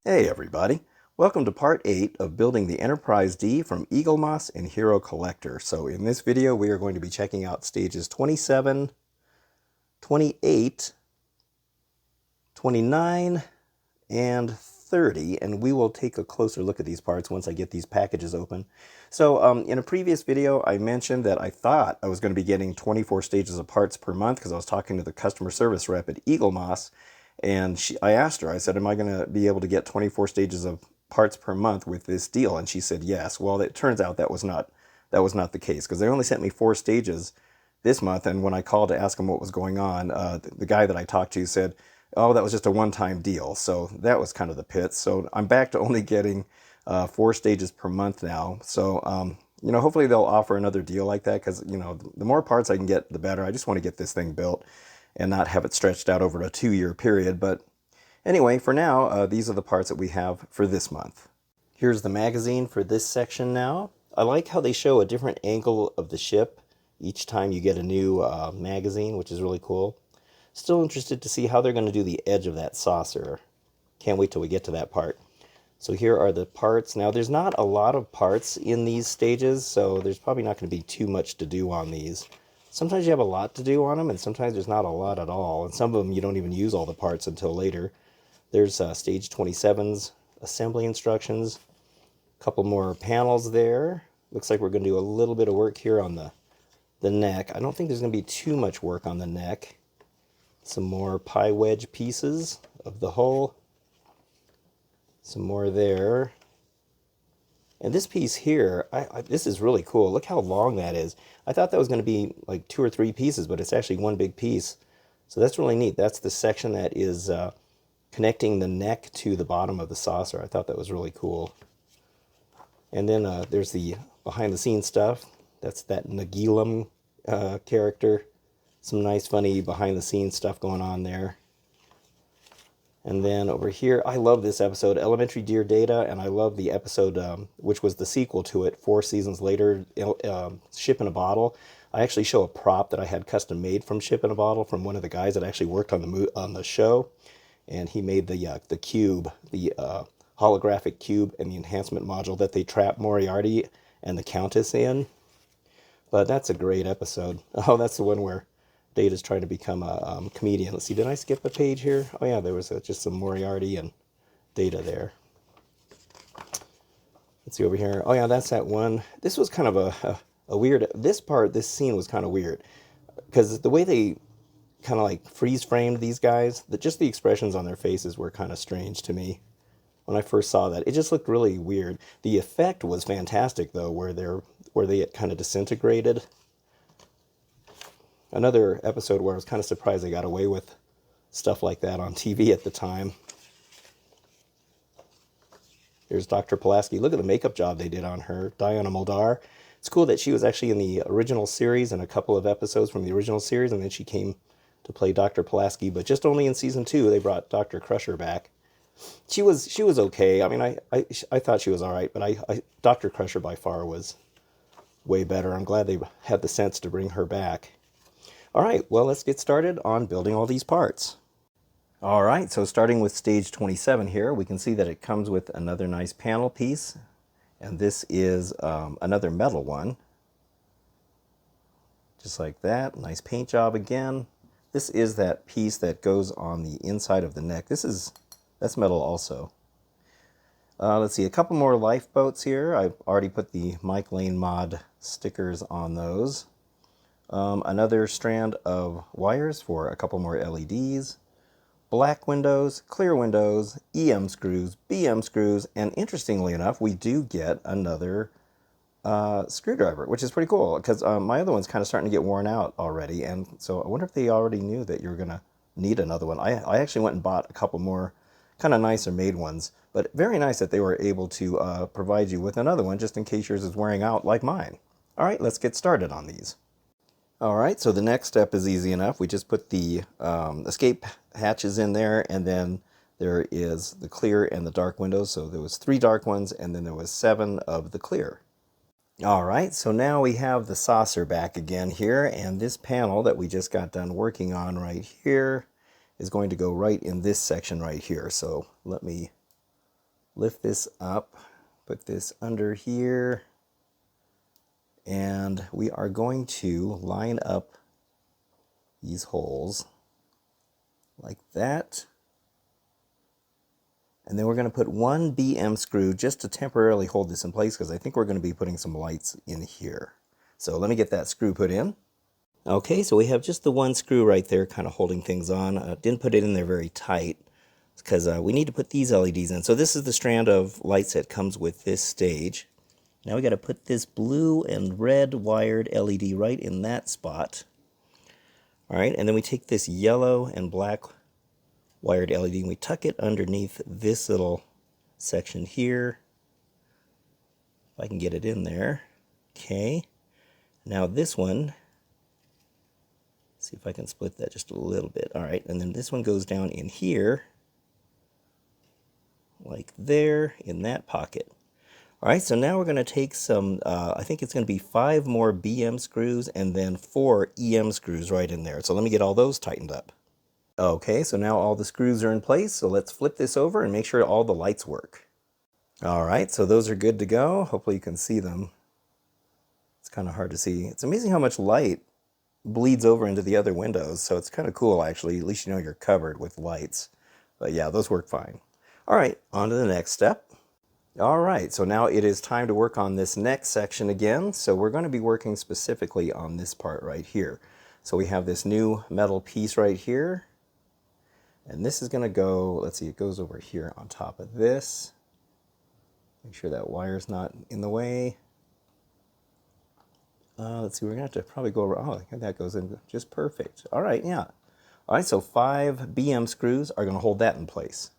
Hey everybody, welcome to part 8 of building the Enterprise D from Eagle Moss and Hero Collector. So in this video we are going to be checking out stages 27, 28, 29, and 30, and we will take a closer look at these parts once I get these packages open. So in a previous video I mentioned that I thought I was going to be getting 24 stages of parts per month because I was talking to the customer service rep at Eagle Moss. And I asked her, I said, am I going to be able to get 24 stages of parts per month with this deal? And she said, yes. Well, it turns out that was not the case because they only sent me 4 stages this month. And when I called to ask them what was going on, the guy that I talked to said, oh, that was just a one-time deal. So that was kind of the pits. So I'm back to only getting 4 stages per month now. So, hopefully they'll offer another deal like that because, the more parts I can get, the better. I just want to get this thing built and not have it stretched out over a 2-year period. But anyway, for now, these are the parts that we have for this month. Here's the magazine for this section now. I like how they show a different angle of the ship each time you get a new magazine, which is really cool. Still interested to see how they're going to do the edge of that saucer. Can't wait till we get to that part. So here are the parts. Now, there's not a lot of parts in these stages, so there's probably not going to be too much to do on these. Sometimes you have a lot to do on them, and sometimes there's not a lot at all. And some of them you don't even use all the parts until later. There's stage 27's assembly instructions. A couple more panels there. Looks like we're going to do a little bit of work here on the neck. I don't think there's going to be too much work on the neck. Some more pie wedge pieces of the hull. Some more there. And this piece here, this is really cool. Look how long that is. I thought that was going to be like 2 or 3 pieces, but it's actually one big piece. So that's really neat. That's the section that is connecting the neck to the bottom of the saucer. I thought that was really cool. And then there's the behind-the-scenes stuff. That's that Nagilum character. Some nice, funny behind-the-scenes stuff going on there. And then over here, I love this episode, Elementary Dear Data, and I love the episode, which was the sequel to it, 4 seasons later, Ship in a Bottle. I actually show a prop that I had custom made from Ship in a Bottle from one of the guys that actually worked on the show. And he made the cube, the holographic cube and the enhancement module that they trap Moriarty and the Countess in. But that's a great episode. Oh, that's the one where Data's trying to become a comedian. Let's see, did I skip a page here? Oh yeah, there was just some Moriarty and Data there. Let's see over here. Oh yeah, that's that one. This was kind of a weird, this scene was kind of weird. Because the way they kind of like freeze-framed these guys, just the expressions on their faces were kind of strange to me. When I first saw that, it just looked really weird. The effect was fantastic though, where they had kind of disintegrated. Another episode where I was kind of surprised they got away with stuff like that on TV at the time. Here's Dr. Pulaski. Look at the makeup job they did on her, Diana Muldaur. It's cool that she was actually in the original series and a couple of episodes from the original series, and then she came to play Dr. Pulaski, but just only in season 2 they brought Dr. Crusher back. She was okay. I mean, I thought she was all right, but Dr. Crusher by far was way better. I'm glad they had the sense to bring her back. All right, well, let's get started on building all these parts. All right, so starting with stage 27 here, we can see that it comes with another nice panel piece, and this is another metal one. Just like that, nice paint job again. This is that piece that goes on the inside of the neck. That's metal also. Let's see, a couple more lifeboats here. I've already put the Mike Lane mod stickers on those. Another strand of wires for a couple more LEDs, black windows, clear windows, EM screws, BM screws, and interestingly enough, we do get another screwdriver, which is pretty cool because my other one's kind of starting to get worn out already, and so I wonder if they already knew that you're going to need another one. I actually went and bought a couple more kind of nicer made ones, but very nice that they were able to provide you with another one just in case yours is wearing out like mine. All right, let's get started on these. All right, so the next step is easy enough. We just put the escape hatches in there, and then there is the clear and the dark windows. So there was 3 dark ones, and then there was 7 of the clear. All right, so now we have the saucer back again here, and this panel that we just got done working on right here is going to go right in this section right here. So let me lift this up, put this under here, and we are going to line up these holes like that. And then we're going to put one BM screw just to temporarily hold this in place, because I think we're going to be putting some lights in here. So let me get that screw put in. Okay, so we have just the one screw right there kind of holding things on. Didn't put it in there very tight because we need to put these LEDs in. So this is the strand of lights that comes with this stage. Now we got to put this blue and red wired LED right in that spot. All right, and then we take this yellow and black wired LED and we tuck it underneath this little section here. If I can get it in there. Okay, now this one, see if I can split that just a little bit. All right, and then this one goes down in here, like there, in that pocket. All right, so now we're going to take some, I think it's going to be 5 more BM screws and then 4 EM screws right in there. So let me get all those tightened up. Okay, so now all the screws are in place, so let's flip this over and make sure all the lights work. All right, so those are good to go. Hopefully you can see them. It's kind of hard to see. It's amazing how much light bleeds over into the other windows, so it's kind of cool actually. At least you know you're covered with lights. But yeah, those work fine. All right, on to the next step. All right, so now it is time to work on this next section again. So we're going to be working specifically on this part right here. So we have this new metal piece right here. And this is going to go, let's see, it goes over here on top of this. Make sure that wire's not in the way. Let's see, we're going to have to probably go around. Oh, that goes in just perfect. All right, yeah. All right, so 5 BM screws are going to hold that in place.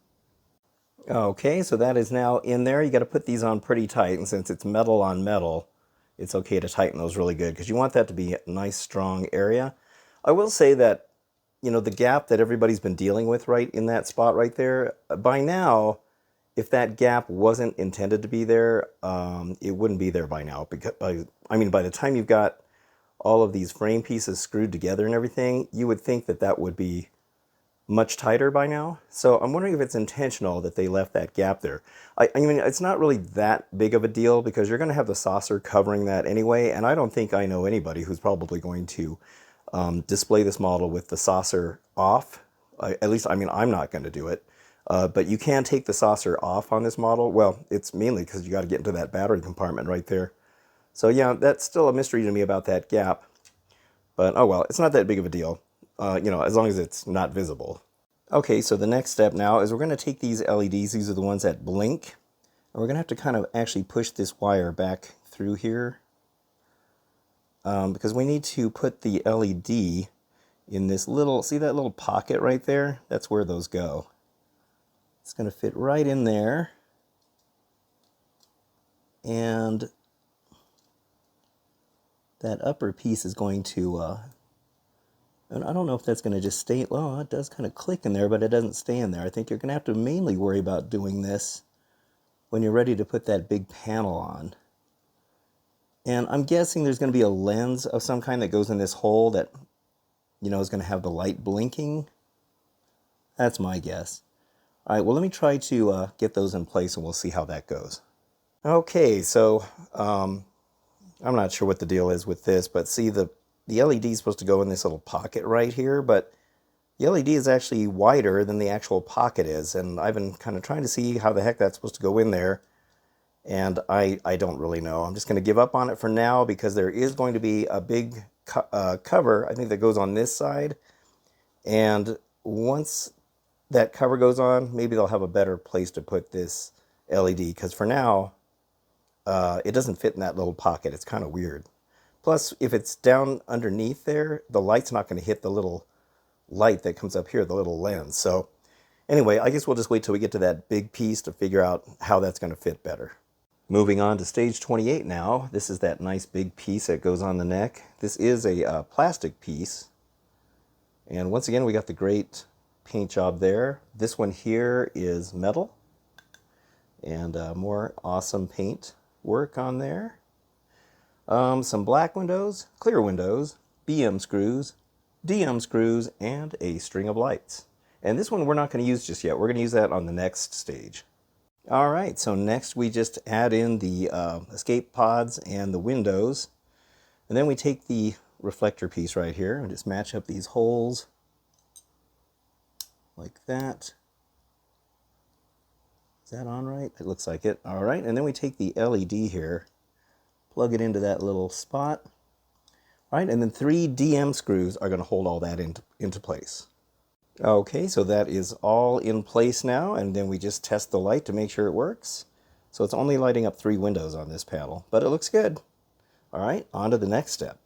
Okay, so that is now in there. You got to put these on pretty tight, and since it's metal on metal, it's okay to tighten those really good because you want that to be a nice, strong area. I will say that, you know, the gap that everybody's been dealing with right in that spot right there, by now, if that gap wasn't intended to be there, it wouldn't be there by now. Because, I mean, by the time you've got all of these frame pieces screwed together and everything, you would think that that would be much tighter by now. So I'm wondering if it's intentional that they left that gap there. I mean, it's not really that big of a deal because you're going to have the saucer covering that anyway, and I don't think I know anybody who's probably going to display this model with the saucer off. At least, I mean, I'm not going to do it. But you can take the saucer off on this model. Well, it's mainly because you got to get into that battery compartment right there. So yeah, that's still a mystery to me about that gap. But oh well, it's not that big of a deal. You know, as long as it's not visible. Okay, so the next step now is we're going to take these LEDs, these are the ones that blink, and we're going to have to kind of actually push this wire back through here because we need to put the LED in this little, see that little pocket right there? That's where those go. It's going to fit right in there, and that upper piece is going to and I don't know if that's going to just stay, well, it does kind of click in there, but it doesn't stay in there. I think you're going to have to mainly worry about doing this when you're ready to put that big panel on. And I'm guessing there's going to be a lens of some kind that goes in this hole that, you know, is going to have the light blinking. That's my guess. All right, well, let me try to get those in place and we'll see how that goes. Okay, so I'm not sure what the deal is with this, but see the LED is supposed to go in this little pocket right here, but the LED is actually wider than the actual pocket is, and I've been kind of trying to see how the heck that's supposed to go in there, and I don't really know. I'm just going to give up on it for now because there is going to be a big cover, I think, that goes on this side, and once that cover goes on, maybe they'll have a better place to put this LED, because for now, it doesn't fit in that little pocket. It's kind of weird. Plus, if it's down underneath there, the light's not going to hit the little light that comes up here, the little lens. So anyway, I guess we'll just wait till we get to that big piece to figure out how that's going to fit better. Moving on to stage 28 now. This is that nice big piece that goes on the neck. This is a plastic piece. And once again, we got the great paint job there. This one here is metal. And more awesome paint work on there. Some black windows, clear windows, BM screws, DM screws, and a string of lights. And this one we're not going to use just yet. We're going to use that on the next stage. All right, so next we just add in the escape pods and the windows. And then we take the reflector piece right here and just match up these holes like that. Is that on right? It looks like it. All right, and then we take the LED here, plug it into that little spot. All right, and then 3 DM screws are going to hold all that into place. Okay, so that is all in place now, and then we just test the light to make sure it works. So it's only lighting up 3 windows on this panel, but it looks good. All right, on to the next step.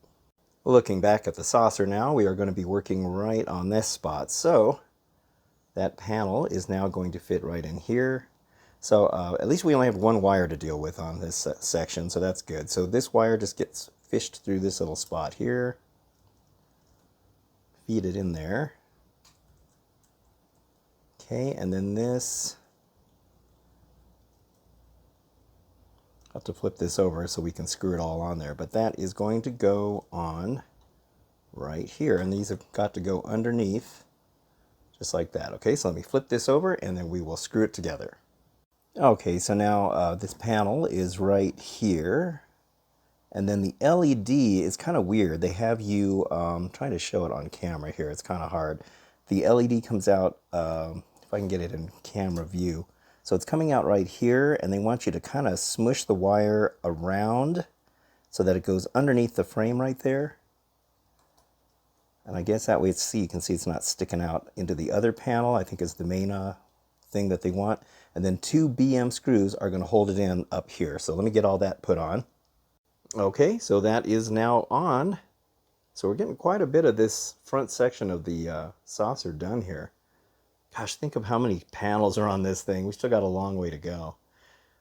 Looking back at the saucer now, we are going to be working right on this spot. So that panel is now going to fit right in here. So at least we only have 1 wire to deal with on this section, so that's good. So this wire just gets fished through this little spot here. Feed it in there. Okay, and then this, I'll have to flip this over so we can screw it all on there, but that is going to go on right here, and these have got to go underneath, just like that. Okay, so let me flip this over, and then we will screw it together. Okay, so now this panel is right here, and then the LED is kind of weird. They have you, trying to show it on camera here, it's kind of hard. The LED comes out, if I can get it in camera view. So it's coming out right here, and they want you to kind of smush the wire around so that it goes underneath the frame right there. And I guess that way you can see it's not sticking out into the other panel, I think is the main thing that they want. And then 2 BM screws are going to hold it in up here. So let me get all that put on. Okay, so that is now on. So we're getting quite a bit of this front section of the saucer done here. Gosh, think of how many panels are on this thing. We still got a long way to go.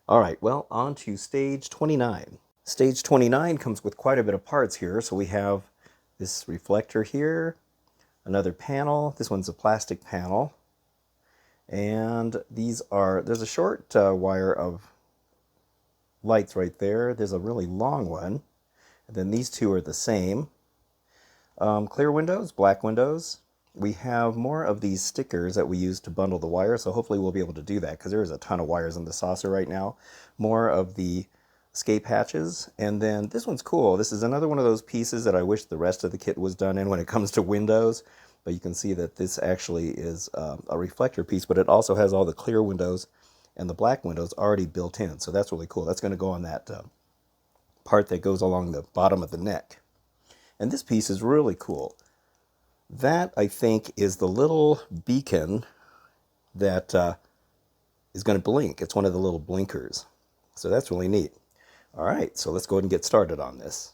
All right, well, on to stage 29. Stage 29 comes with quite a bit of parts here. So we have this reflector here, another panel. This one's a plastic panel. And there's a short wire of lights right there. There's a really long one. And then these 2 are the same. Clear windows, black windows. We have more of these stickers that we use to bundle the wire, so hopefully we'll be able to do that because there is a ton of wires in the saucer right now. More of the escape hatches, and then this one's cool. This is another one of those pieces that I wish the rest of the kit was done in when it comes to windows, but you can see that this actually is a reflector piece, but it also has all the clear windows and the black windows already built in, so that's really cool. That's going to go on that part that goes along the bottom of the neck. And this piece is really cool. That, I think, is the little beacon that is going to blink. It's one of the little blinkers. So that's really neat. All right, so let's go ahead and get started on this.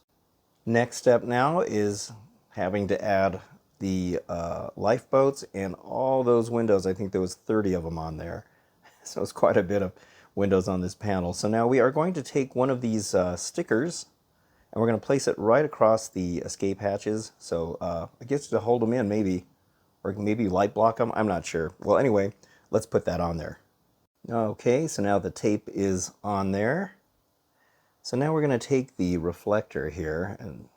Next step now is having to add the lifeboats and all those windows. I think there was 30 of them on there. So it's quite a bit of windows on this panel. So now we are going to take one of these stickers, and we're going to place it right across the escape hatches. So I guess to hold them in maybe, or maybe light block them, I'm not sure. Well, anyway, let's put that on there. Okay, so now the tape is on there. So now we're going to take the reflector here and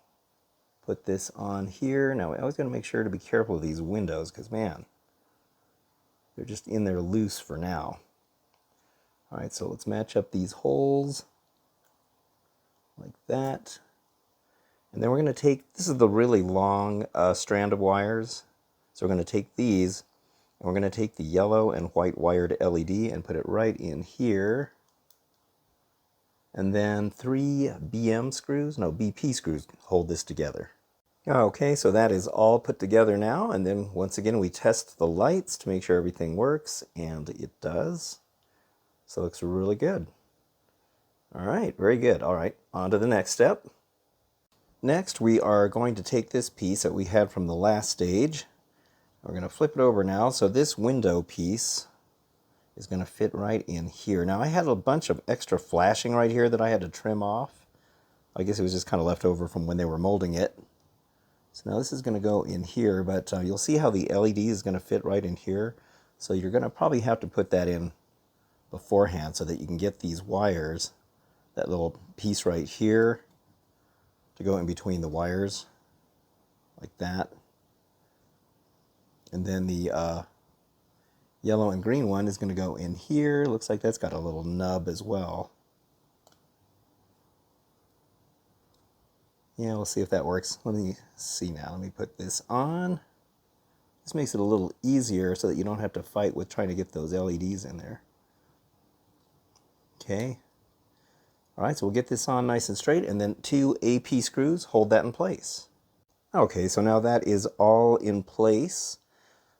put this on here. Now I always got to make sure to be careful of these windows because, man, they're just in there loose for now. All right, so let's match up these holes like that. And then we're going to take, this is the really long strand of wires. So we're going to take these, and we're going to take the yellow and white wired LED and put it right in here. And then 3 BP screws hold this together. Okay, so that is all put together now. And then once again, we test the lights to make sure everything works, and it does. So it looks really good. All right, very good. All right, on to the next step. Next, we are going to take this piece that we had from the last stage. We're going to flip it over now. So this window piece is going to fit right in here. Now, I had a bunch of extra flashing right here that I had to trim off. I guess it was just kind of left over from when they were molding it. So now this is going to go in here, but you'll see how the LED is going to fit right in here. So you're going to probably have to put that in beforehand so that you can get these wires, that little piece right here, to go in between the wires like that. And then the yellow and green one is going to go in here. Looks like that's got a little nub as well. Yeah, we'll see if that works. Let me see now. Let me put this on. This makes it a little easier so that you don't have to fight with trying to get those LEDs in there. Okay. All right, so we'll get this on nice and straight, and then 2 AP screws hold that in place. Okay, so now that is all in place.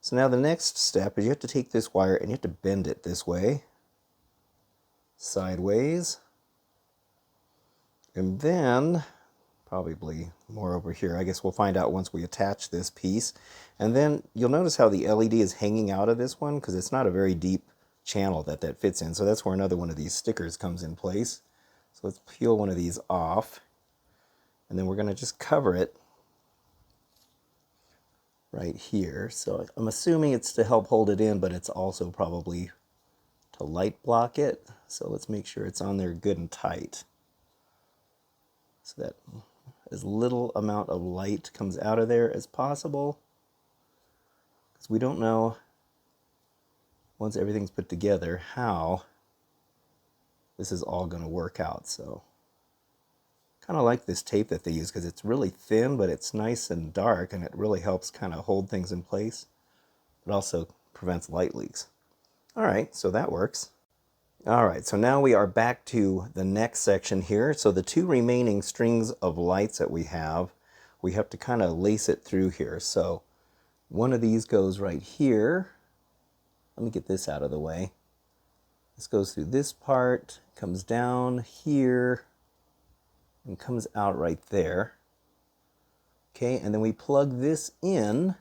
So now the next step is you have to take this wire and you have to bend it this way, sideways, and then probably more over here. I guess we'll find out once we attach this piece. And then you'll notice how the LED is hanging out of this one because it's not a very deep channel that fits in. So that's where another one of these stickers comes in place. So let's peel one of these off, and then we're going to just cover it right here. So I'm assuming it's to help hold it in, but it's also probably to light block it. So let's make sure it's on there good and tight so that as little amount of light comes out of there as possible, because we don't know, once everything's put together, how this is all going to work out. So kind of like this tape that they use because it's really thin, but it's nice and dark, and it really helps kind of hold things in place. It also prevents light leaks. All right, so that works. All right, so now we are back to the next section here. So the 2 remaining strings of lights that we have to kind of lace it through here. So one of these goes right here. Let me get this out of the way. This goes through this part, comes down here, and comes out right there. Okay, and then we plug this in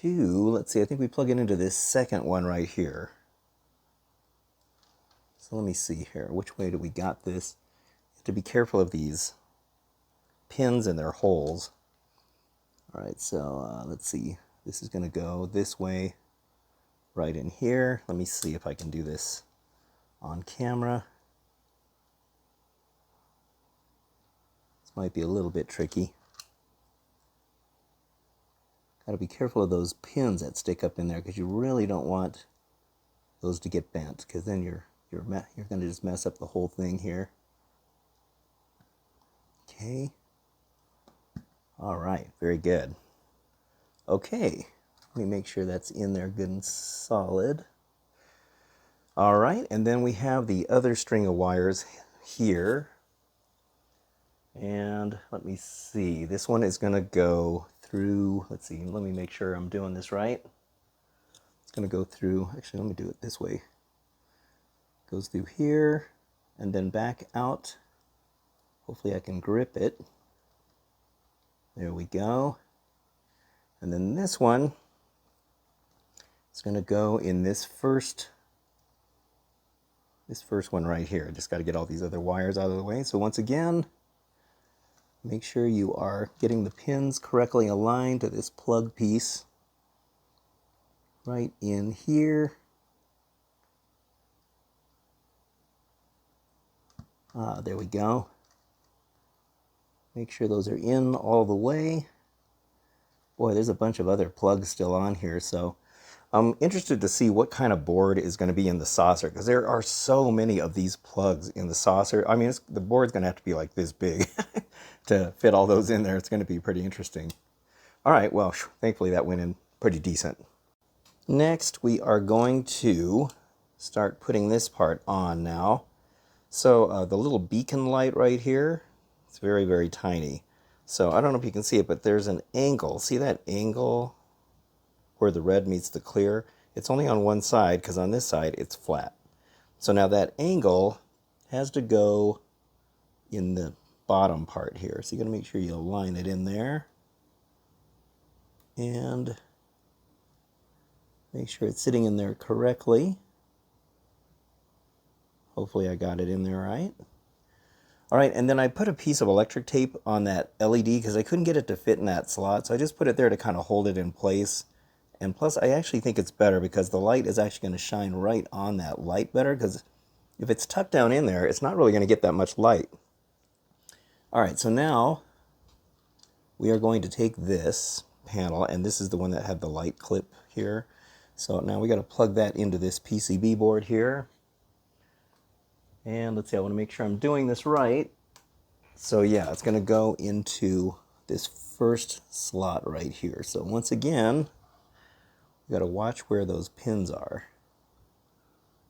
to, let's see, I think we plug it into this second one right here. So let me see here, which way do we got this? You have to be careful of these pins and their holes. All right, so let's see, this is going to go this way right in here. Let me see if I can do this on camera. This might be a little bit tricky. Got to be careful of those pins that stick up in there because you really don't want those to get bent, because then you're going to just mess up the whole thing here. Okay. All right, very good. Okay, let me make sure that's in there good and solid. All right, and then we have the other string of wires here. And let me see, this one is going to go through, let's see, let me make sure I'm doing this right. It's going to go through, actually let me do it this way. Goes through here and then back out. Hopefully I can grip it. There we go. And then this one is going to go in this first one right here. Just got to get all these other wires out of the way. So once again, make sure you are getting the pins correctly aligned to this plug piece right in here. There we go. Make sure those are in all the way. Boy, there's a bunch of other plugs still on here, so I'm interested to see what kind of board is going to be in the saucer, because there are so many of these plugs in the saucer. I mean, the board's going to have to be like this big to fit all those in there. It's going to be pretty interesting. All right, well, thankfully that went in pretty decent. Next, we are going to start putting this part on now. So the little beacon light right here, it's very, very tiny. So I don't know if you can see it, but there's an angle. See that angle where the red meets the clear? It's only on one side because on this side it's flat. So now that angle has to go in the bottom part here. So you got to make sure you align it in there. And make sure it's sitting in there correctly. Hopefully I got it in there right. All right, and then I put a piece of electric tape on that LED because I couldn't get it to fit in that slot. So I just put it there to kind of hold it in place. And plus, I actually think it's better because the light is actually going to shine right on that light better, because if it's tucked down in there, it's not really going to get that much light. All right, so now we are going to take this panel, and this is the one that had the light clip here. So now we got to plug that into this PCB board here. And let's see, I want to make sure I'm doing this right. So yeah, it's going to go into this first slot right here. So once again, we got to watch where those pins are.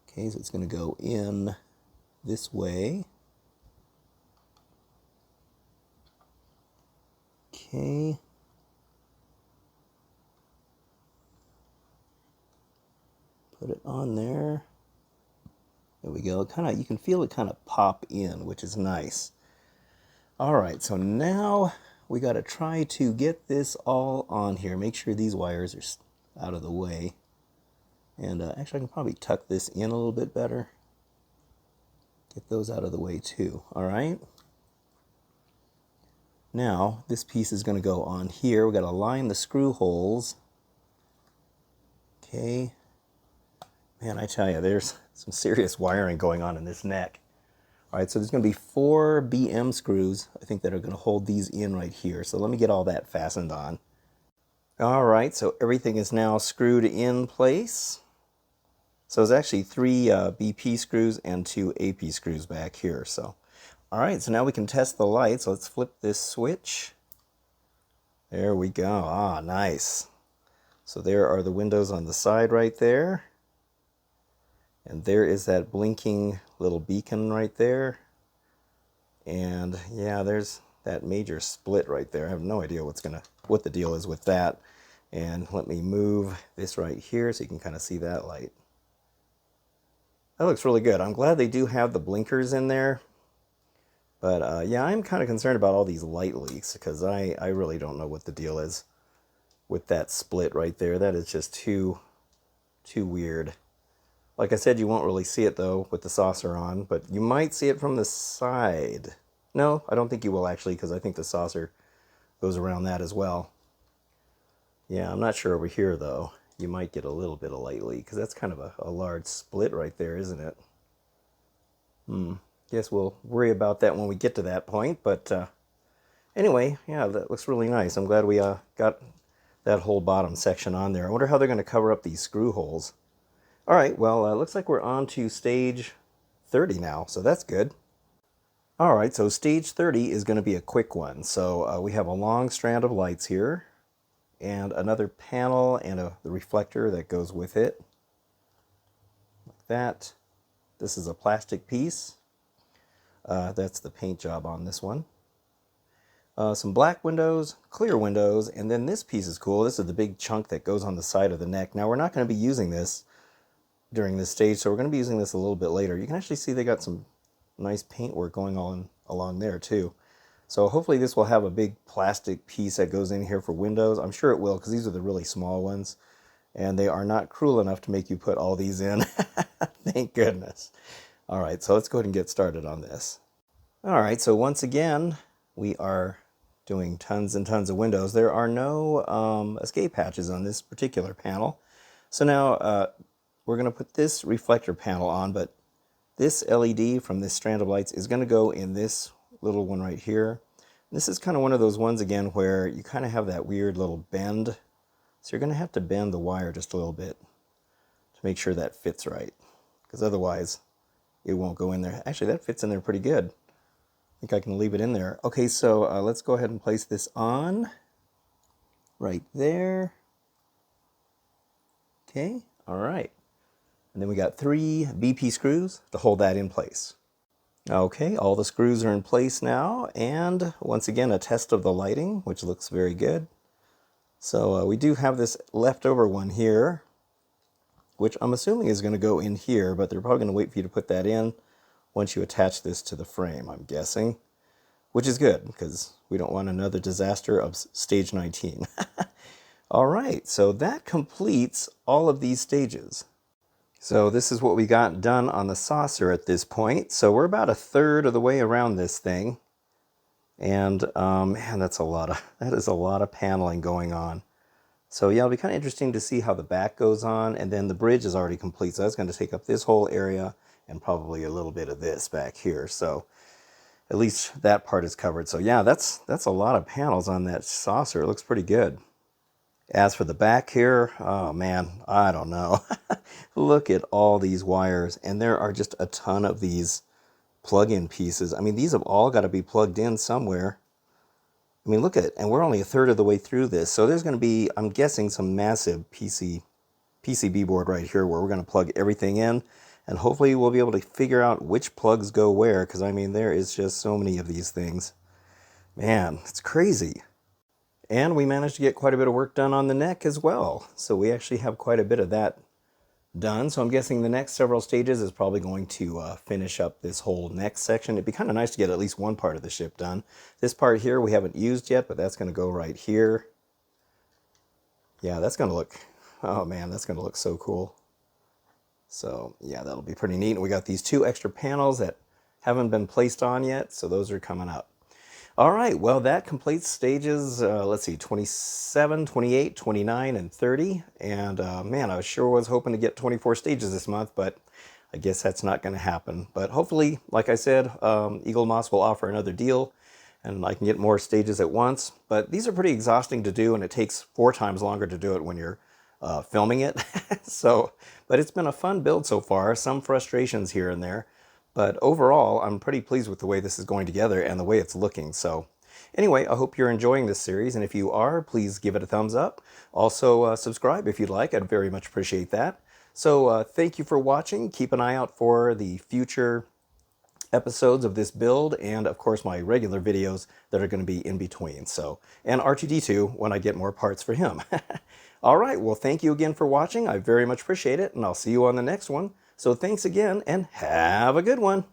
Okay, so it's going to go in this way. Okay. Put it on there. There we go. Kind of, you can feel it kind of pop in, which is nice. All right, so now we got to try to get this all on here. Make sure these wires are out of the way. And actually, I can probably tuck this in a little bit better. Get those out of the way too. All right. Now, this piece is going to go on here. We got to line the screw holes. Okay. Man, I tell you, there's some serious wiring going on in this neck. All right, so there's going to be 4 BM screws, I think, that are going to hold these in right here. So let me get all that fastened on. All right, so everything is now screwed in place. So it's actually 3 BP screws and 2 AP screws back here. So, all right, so now we can test the lights. Let's flip this switch. There we go. Ah, nice. So there are the windows on the side right there. And there is that blinking little beacon right there. And yeah, there's that major split right there. I have no idea what the deal is with that. And let me move this right here so you can kind of see that light. That looks really good. I'm glad they do have the blinkers in there. But yeah, I'm kind of concerned about all these light leaks because I really don't know what the deal is with that split right there. That is just too weird. Like I said, you won't really see it though with the saucer on, but you might see it from the side. No, I don't think you will actually, because I think the saucer goes around that as well. Yeah, I'm not sure over here though. You might get a little bit of light leak, because that's kind of a large split right there, isn't it? Guess we'll worry about that when we get to that point, but anyway, yeah, that looks really nice. I'm glad we got that whole bottom section on there. I wonder how they're going to cover up these screw holes. All right, well, looks like we're on to stage 30 now, so that's good. All right, so stage 30 is going to be a quick one. So we have a long strand of lights here, and another panel and the reflector that goes with it. Like that. This is a plastic piece. That's the paint job on this one. Some black windows, clear windows, and then this piece is cool. This is the big chunk that goes on the side of the neck. Now, we're not going to be using this during this stage, so we're going to be using this a little bit later. You can actually see they got some nice paint work going on along there too. So hopefully this will have a big plastic piece that goes in here for windows. I'm sure it will, because these are the really small ones, and they are not cruel enough to make you put all these in. Thank goodness. All right, so let's go ahead and get started on this. All right, so once again, we are doing tons and tons of windows. There are no escape hatches on this particular panel. So now we're going to put this reflector panel on, but this LED from this strand of lights is going to go in this little one right here. This is kind of one of those ones again where you kind of have that weird little bend. So you're going to have to bend the wire just a little bit to make sure that fits right, because otherwise it won't go in there. Actually, that fits in there pretty good. I think I can leave it in there. Okay, so let's go ahead and place this on right there. Okay, all right. And then we got 3 BP screws to hold that in place. Okay, all the screws are in place now, and once again a test of the lighting, which looks very good. So we do have this leftover one here, which I'm assuming is going to go in here, but they're probably going to wait for you to put that in once you attach this to the frame, I'm guessing. Which is good, because we don't want another disaster of stage 19. All right, so that completes all of these stages. So this is what we got done on the saucer at this point. So we're about 1/3 of the way around this thing. And man, that is a lot of paneling going on. So yeah, it'll be kind of interesting to see how the back goes on, and then the bridge is already complete. So that's going to take up this whole area and probably a little bit of this back here. So at least that part is covered. So yeah, that's a lot of panels on that saucer. It looks pretty good. As for the back here, oh man, I don't know. Look at all these wires, and there are just a ton of these plug-in pieces. I mean, these have all got to be plugged in somewhere. I mean, look at it, and we're only a third of the way through this, so there's going to be, I'm guessing, some massive PCB board right here where we're going to plug everything in, and hopefully we'll be able to figure out which plugs go where, because I mean, there is just so many of these things. Man, it's crazy. And we managed to get quite a bit of work done on the neck as well. So we actually have quite a bit of that done. So I'm guessing the next several stages is probably going to finish up this whole neck section. It'd be kind of nice to get at least one part of the ship done. This part here we haven't used yet, but that's going to go right here. Yeah, that's going to look, oh man, that's going to look so cool. So yeah, that'll be pretty neat. And we got these 2 extra panels that haven't been placed on yet, so those are coming up. All right, well, that completes stages, let's see, 27, 28, 29, and 30. And man, I sure was hoping to get 24 stages this month, but I guess that's not going to happen. But hopefully, like I said, Eaglemoss will offer another deal, and I can get more stages at once. But these are pretty exhausting to do, and it takes 4 times longer to do it when you're filming it. But it's been a fun build so far, some frustrations here and there. But overall, I'm pretty pleased with the way this is going together and the way it's looking. So anyway, I hope you're enjoying this series. And if you are, please give it a thumbs up. Also, subscribe if you'd like. I'd very much appreciate that. So thank you for watching. Keep an eye out for the future episodes of this build. And of course, my regular videos that are going to be in between. So, and R2-D2 when I get more parts for him. All right. Well, thank you again for watching. I very much appreciate it. And I'll see you on the next one. So thanks again, and have a good one.